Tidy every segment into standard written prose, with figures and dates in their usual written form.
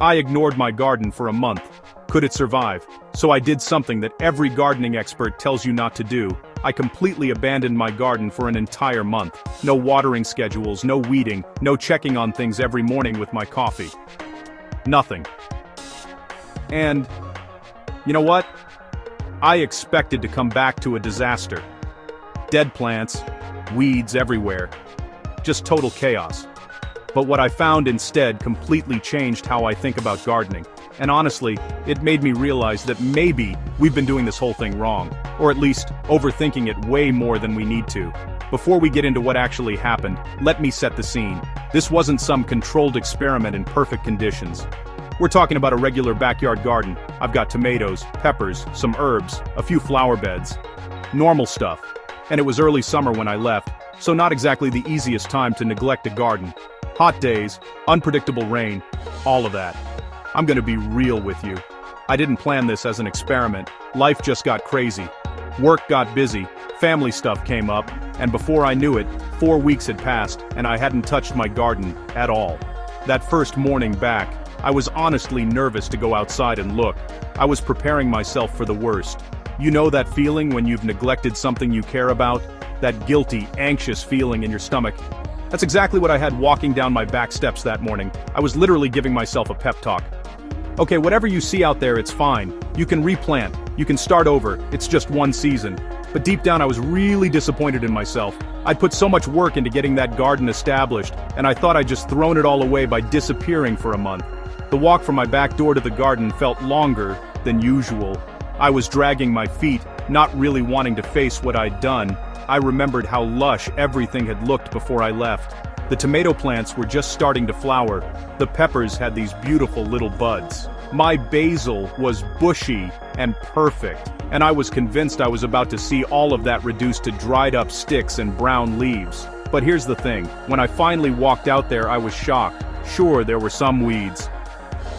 I ignored my garden for a month. Could it survive? So I did something that every gardening expert tells you not to do. I completely abandoned my garden for an entire month. No watering schedules, no weeding, no checking on things every morning with my coffee. Nothing. And, you know what? I expected to come back to a disaster. Dead plants, weeds everywhere. Just total chaos. But what I found instead completely changed how I think about gardening. And honestly, it made me realize that maybe we've been doing this whole thing wrong, or at least overthinking it way more than we need to. Before we get into what actually happened, let me set the scene. This wasn't some controlled experiment in perfect conditions. We're talking about a regular backyard garden. I've got tomatoes, peppers, some herbs, a few flower beds. Normal stuff. And it was early summer when I left, so not exactly the easiest time to neglect a garden. Hot days, unpredictable rain, all of that. I'm gonna be real with you. I didn't plan this as an experiment. Life just got crazy. Work got busy, family stuff came up, and before I knew it, 4 weeks had passed and I hadn't touched my garden at all. That first morning back, I was honestly nervous to go outside and look. I was preparing myself for the worst. You know that feeling when you've neglected something you care about? That guilty, anxious feeling in your stomach? That's exactly what I had walking down my back steps that morning. I was literally giving myself a pep talk. Okay, whatever you see out there, it's fine. You can replant, you can start over, it's just one season. But deep down I was really disappointed in myself. I'd put so much work into getting that garden established, and I thought I'd just thrown it all away by disappearing for a month. The walk from my back door to the garden felt longer than usual. I was dragging my feet, not really wanting to face what I'd done. I remembered how lush everything had looked before I left. The tomato plants were just starting to flower. The peppers had these beautiful little buds. My basil was bushy and perfect, and I was convinced I was about to see all of that reduced to dried up sticks and brown leaves. But here's the thing, when I finally walked out there I was shocked. Sure, there were some weeds.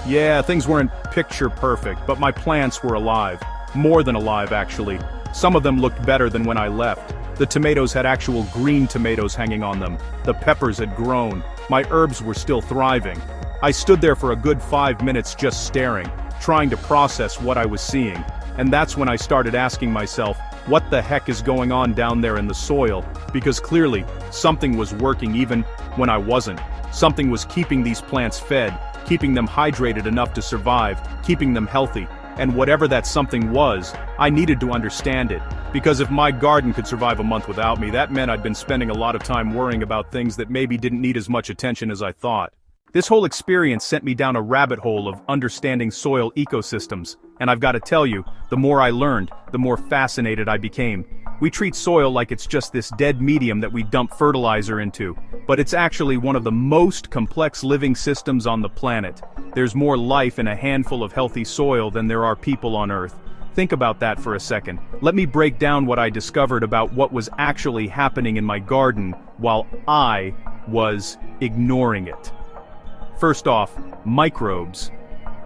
Yeah, things weren't picture perfect, but my plants were alive. More than alive, actually. Some of them looked better than when I left. The tomatoes had actual green tomatoes hanging on them. The peppers had grown. My herbs were still thriving. I stood there for a good 5 minutes just staring, trying to process what I was seeing. And that's when I started asking myself, what the heck is going on down there in the soil? Because clearly, something was working even when I wasn't. Something was keeping these plants fed, keeping them hydrated enough to survive, keeping them healthy. And whatever that something was, I needed to understand it. Because if my garden could survive a month without me, that meant I'd been spending a lot of time worrying about things that maybe didn't need as much attention as I thought. This whole experience sent me down a rabbit hole of understanding soil ecosystems. And I've got to tell you, the more I learned, the more fascinated I became. We treat soil like it's just this dead medium that we dump fertilizer into. But it's actually one of the most complex living systems on the planet. There's more life in a handful of healthy soil than there are people on Earth. Think about that for a second. Let me break down what I discovered about what was actually happening in my garden while I was ignoring it. First off, microbes.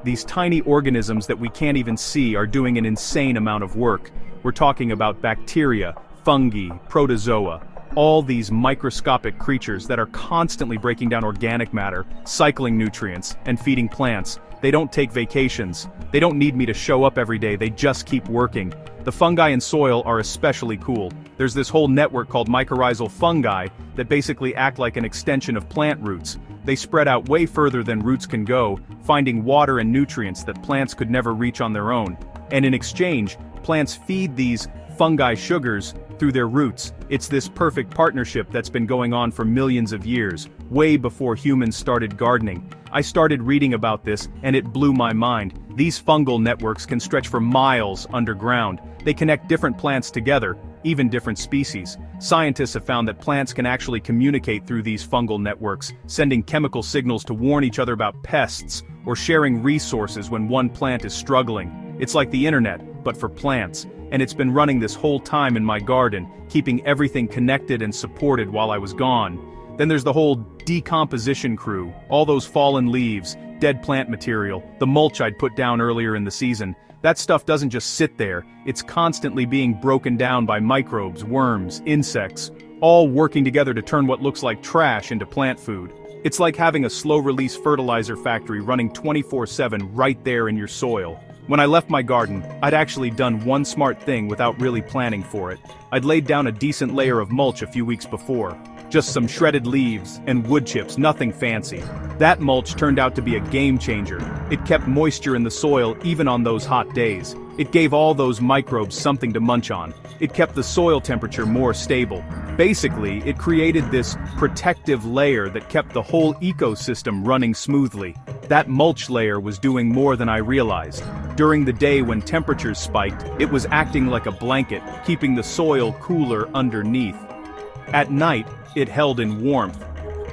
These tiny organisms that we can't even see are doing an insane amount of work. We're talking about bacteria, fungi, protozoa, all these microscopic creatures that are constantly breaking down organic matter, cycling nutrients, and feeding plants. They don't take vacations. They don't need me to show up every day, they just keep working. The fungi in soil are especially cool. There's this whole network called mycorrhizal fungi that basically act like an extension of plant roots. They spread out way further than roots can go, finding water and nutrients that plants could never reach on their own. And in exchange, plants feed these fungi sugars through their roots. It's this perfect partnership that's been going on for millions of years, way before humans started gardening. I started reading about this, and it blew my mind. These fungal networks can stretch for miles underground. They connect different plants together, even different species. Scientists have found that plants can actually communicate through these fungal networks, sending chemical signals to warn each other about pests, or sharing resources when one plant is struggling. It's like the internet, but for plants. And it's been running this whole time in my garden, keeping everything connected and supported while I was gone. Then there's the whole decomposition crew, all those fallen leaves, dead plant material, the mulch I'd put down earlier in the season. That stuff doesn't just sit there, it's constantly being broken down by microbes, worms, insects, all working together to turn what looks like trash into plant food. It's like having a slow-release fertilizer factory running 24/7 right there in your soil. When I left my garden, I'd actually done one smart thing without really planning for it. I'd laid down a decent layer of mulch a few weeks before. Just some shredded leaves and wood chips, nothing fancy. That mulch turned out to be a game changer. It kept moisture in the soil even on those hot days. It gave all those microbes something to munch on. It kept the soil temperature more stable. Basically, it created this protective layer that kept the whole ecosystem running smoothly. That mulch layer was doing more than I realized. During the day when temperatures spiked, it was acting like a blanket, keeping the soil cooler underneath. At night, it held in warmth.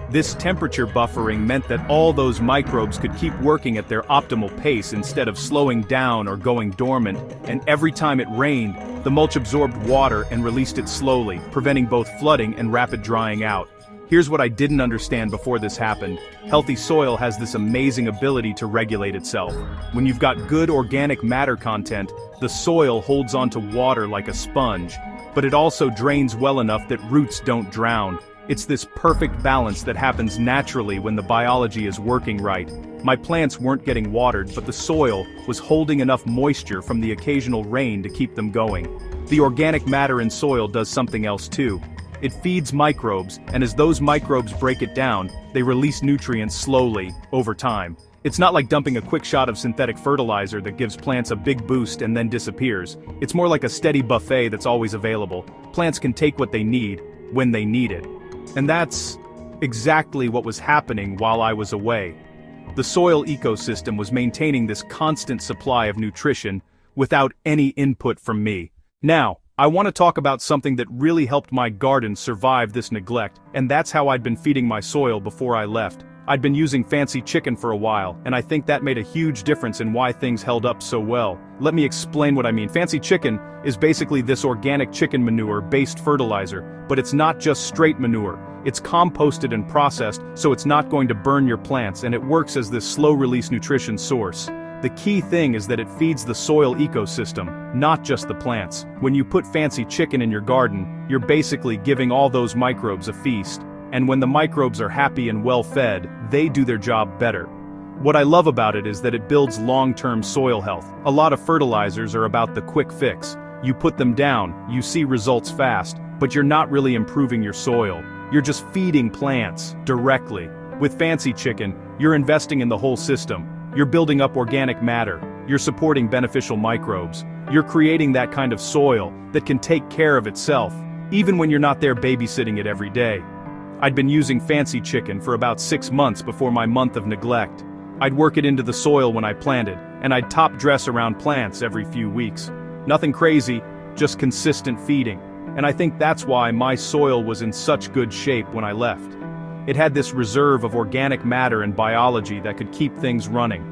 This temperature buffering meant that all those microbes could keep working at their optimal pace instead of slowing down or going dormant, and every time it rained, the mulch absorbed water and released it slowly, preventing both flooding and rapid drying out. Here's what I didn't understand before this happened. Healthy soil has this amazing ability to regulate itself. When you've got good organic matter content, the soil holds onto water like a sponge, but it also drains well enough that roots don't drown. It's this perfect balance that happens naturally when the biology is working right. My plants weren't getting watered, but the soil was holding enough moisture from the occasional rain to keep them going. The organic matter in soil does something else too. It feeds microbes, and as those microbes break it down, they release nutrients slowly, over time. It's not like dumping a quick shot of synthetic fertilizer that gives plants a big boost and then disappears. It's more like a steady buffet that's always available. Plants can take what they need, when they need it. And that's exactly what was happening while I was away. The soil ecosystem was maintaining this constant supply of nutrition without any input from me. Now, I want to talk about something that really helped my garden survive this neglect, and that's how I'd been feeding my soil before I left. I'd been using fancy chicken for a while, and I think that made a huge difference in why things held up so well. Let me explain what I mean. Fancy chicken is basically this organic chicken manure-based fertilizer, but it's not just straight manure. It's composted and processed, so it's not going to burn your plants, and it works as this slow-release nutrition source. The key thing is that it feeds the soil ecosystem, not just the plants. When you put fancy chicken in your garden, you're basically giving all those microbes a feast. And when the microbes are happy and well-fed, they do their job better. What I love about it is that it builds long-term soil health. A lot of fertilizers are about the quick fix. You put them down, you see results fast, but you're not really improving your soil. You're just feeding plants, directly. With fancy chicken, you're investing in the whole system. You're building up organic matter. You're supporting beneficial microbes. You're creating that kind of soil that can take care of itself, even when you're not there babysitting it every day. I'd been using fancy chicken for about 6 months before my month of neglect. I'd work it into the soil when I planted, and I'd top dress around plants every few weeks. Nothing crazy, just consistent feeding. And I think that's why my soil was in such good shape when I left. It had this reserve of organic matter and biology that could keep things running.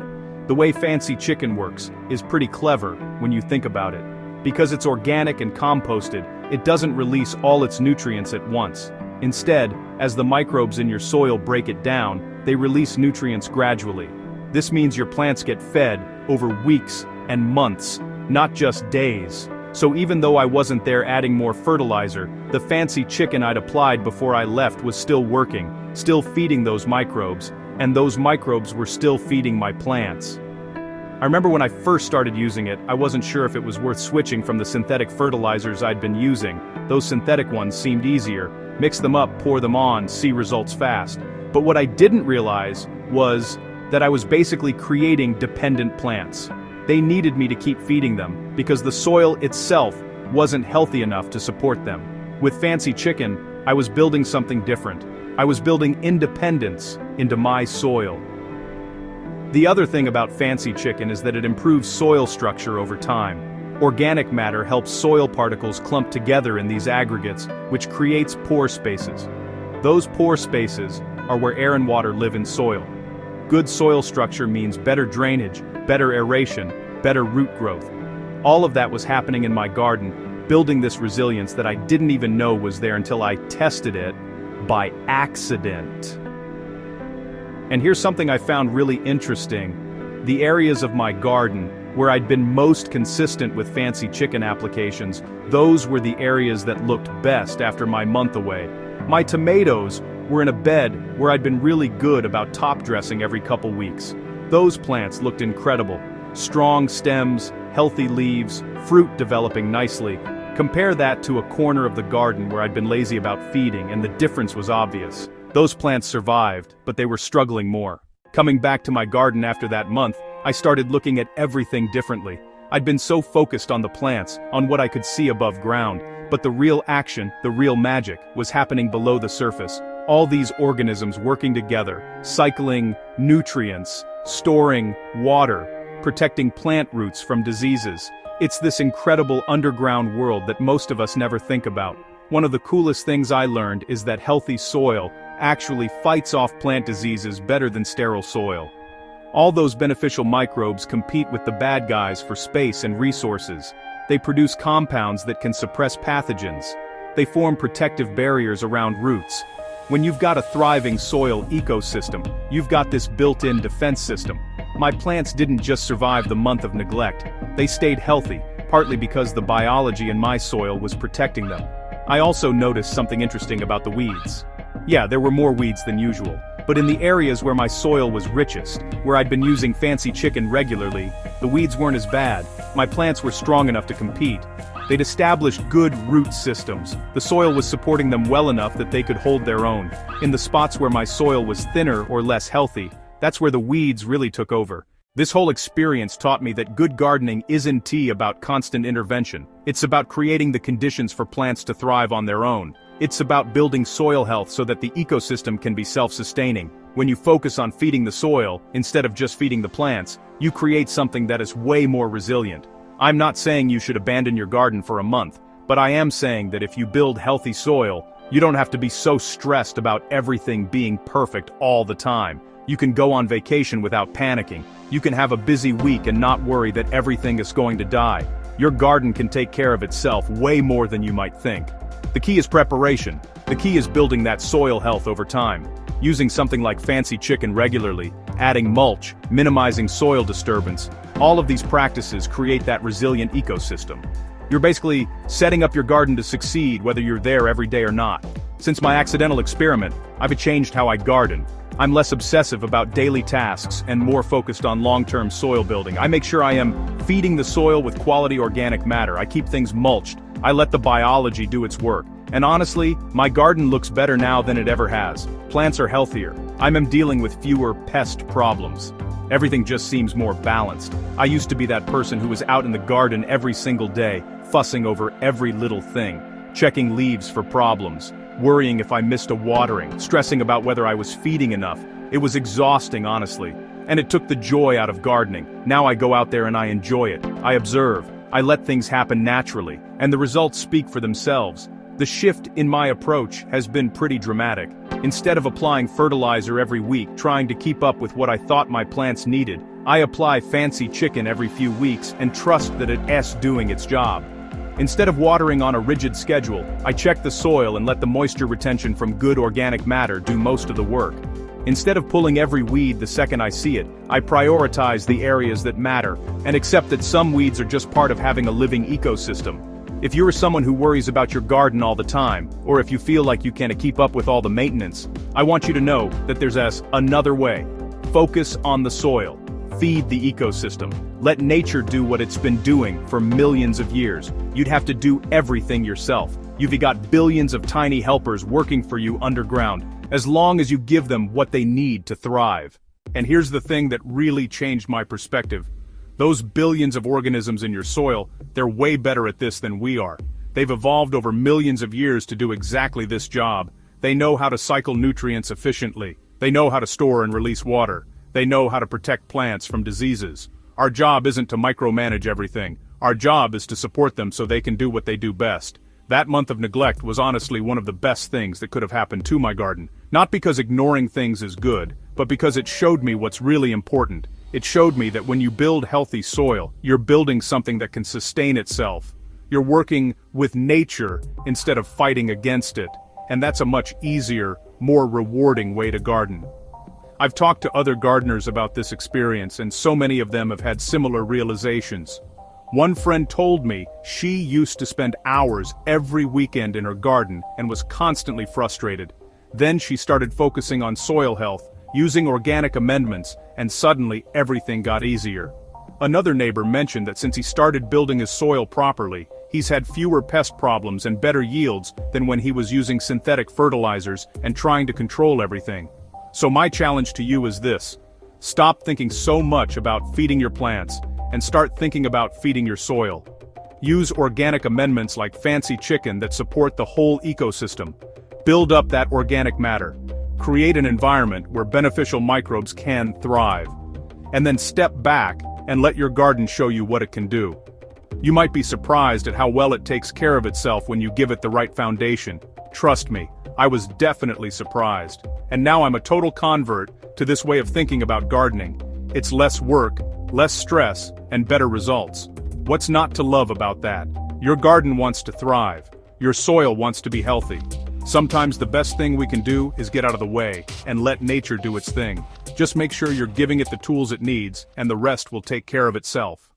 The way fancy chicken works is pretty clever when you think about it. Because it's organic and composted, it doesn't release all its nutrients at once. Instead, as the microbes in your soil break it down, they release nutrients gradually. This means your plants get fed over weeks and months, not just days. So even though I wasn't there adding more fertilizer, the fancy chicken I'd applied before I left was still working, still feeding those microbes, and those microbes were still feeding my plants. I remember when I first started using it, I wasn't sure if it was worth switching from the synthetic fertilizers I'd been using. Those synthetic ones seemed easier. Mix them up, pour them on, see results fast. But what I didn't realize was that I was basically creating dependent plants. They needed me to keep feeding them, because the soil itself wasn't healthy enough to support them. With fancy chicken, I was building something different. I was building independence into my soil. The other thing about fancy chicken is that it improves soil structure over time. Organic matter helps soil particles clump together in these aggregates, which creates pore spaces. Those pore spaces are where air and water live in soil. Good soil structure means better drainage, better aeration, better root growth. All of that was happening in my garden, building this resilience that I didn't even know was there until I tested it by accident. And here's something I found really interesting. The areas of my garden where I'd been most consistent with fancy chicken applications, those were the areas that looked best after my month away. My tomatoes were in a bed where I'd been really good about top dressing every couple weeks. Those plants looked incredible. Strong stems, healthy leaves, fruit developing nicely. Compare that to a corner of the garden where I'd been lazy about feeding, and the difference was obvious. Those plants survived, but they were struggling more. Coming back to my garden after that month, I started looking at everything differently. I'd been so focused on the plants, on what I could see above ground, but the real action, the real magic, was happening below the surface. All these organisms working together, cycling nutrients, storing water, protecting plant roots from diseases. It's this incredible underground world that most of us never think about. One of the coolest things I learned is that healthy soil actually fights off plant diseases better than sterile soil. All those beneficial microbes compete with the bad guys for space and resources. They produce compounds that can suppress pathogens. They form protective barriers around roots. When you've got a thriving soil ecosystem, you've got this built-in defense system. My plants didn't just survive the month of neglect. They stayed healthy, partly because the biology in my soil was protecting them. I also noticed something interesting about the weeds. Yeah, there were more weeds than usual, but in the areas where my soil was richest, where I'd been using fancy chicken regularly, the weeds weren't as bad. My plants were strong enough to compete. They'd established good root systems. The soil was supporting them well enough that they could hold their own. In the spots where my soil was thinner or less healthy, that's where the weeds really took over. This whole experience taught me that good gardening isn't about constant intervention. It's about creating the conditions for plants to thrive on their own. It's about building soil health so that the ecosystem can be self-sustaining. When you focus on feeding the soil, instead of just feeding the plants, you create something that is way more resilient. I'm not saying you should abandon your garden for a month, but I am saying that if you build healthy soil, you don't have to be so stressed about everything being perfect all the time. You can go on vacation without panicking. You can have a busy week and not worry that everything is going to die. Your garden can take care of itself way more than you might think. The key is preparation. The key is building that soil health over time. Using something like fancy chicken regularly, adding mulch, minimizing soil disturbance. All of these practices create that resilient ecosystem. You're basically setting up your garden to succeed whether you're there every day or not. Since my accidental experiment, I've changed how I garden. I'm less obsessive about daily tasks and more focused on long-term soil building. I make sure I am feeding the soil with quality organic matter. I keep things mulched. I let the biology do its work. And honestly, my garden looks better now than it ever has. Plants are healthier. I'm dealing with fewer pest problems. Everything just seems more balanced. I used to be that person who was out in the garden every single day, fussing over every little thing, checking leaves for problems, worrying if I missed a watering, stressing about whether I was feeding enough. It was exhausting, honestly. And it took the joy out of gardening. Now I go out there and I enjoy it. I observe. I let things happen naturally, and the results speak for themselves. The shift in my approach has been pretty dramatic. Instead of applying fertilizer every week, trying to keep up with what I thought my plants needed, I apply fancy chicken every few weeks and trust that it's doing its job. Instead of watering on a rigid schedule, I check the soil and let the moisture retention from good organic matter do most of the work. Instead of pulling every weed the second I see it, I prioritize the areas that matter, and accept that some weeds are just part of having a living ecosystem. If you're someone who worries about your garden all the time, or if you feel like you can't keep up with all the maintenance, I want you to know that there's another way. Focus on the soil. Feed the ecosystem. Let nature do what it's been doing for millions of years. You'd have to do everything yourself. You've got billions of tiny helpers working for you underground, as long as you give them what they need to thrive. And here's the thing that really changed my perspective. Those billions of organisms in your soil, they're way better at this than we are. They've evolved over millions of years to do exactly this job. They know how to cycle nutrients efficiently. They know how to store and release water. They know how to protect plants from diseases. Our job isn't to micromanage everything. Our job is to support them so they can do what they do best. That month of neglect was honestly one of the best things that could have happened to my garden. Not because ignoring things is good, but because it showed me what's really important. It showed me that when you build healthy soil, you're building something that can sustain itself. You're working with nature instead of fighting against it. And that's a much easier, more rewarding way to garden. I've talked to other gardeners about this experience, and so many of them have had similar realizations. One friend told me she used to spend hours every weekend in her garden and was constantly frustrated. Then she started focusing on soil health, using organic amendments, and suddenly everything got easier. Another neighbor mentioned that since he started building his soil properly, he's had fewer pest problems and better yields than when he was using synthetic fertilizers and trying to control everything. So my challenge to you is this: stop thinking so much about feeding your plants, and start thinking about feeding your soil. Use organic amendments like fancy chicken that support the whole ecosystem. Build up that organic matter. Create an environment where beneficial microbes can thrive. And then step back and let your garden show you what it can do. You might be surprised at how well it takes care of itself when you give it the right foundation. Trust me, I was definitely surprised. And now I'm a total convert to this way of thinking about gardening. It's less work, less stress, and better results. What's not to love about that? Your garden wants to thrive. Your soil wants to be healthy. Sometimes the best thing we can do is get out of the way and let nature do its thing. Just make sure you're giving it the tools it needs, and the rest will take care of itself.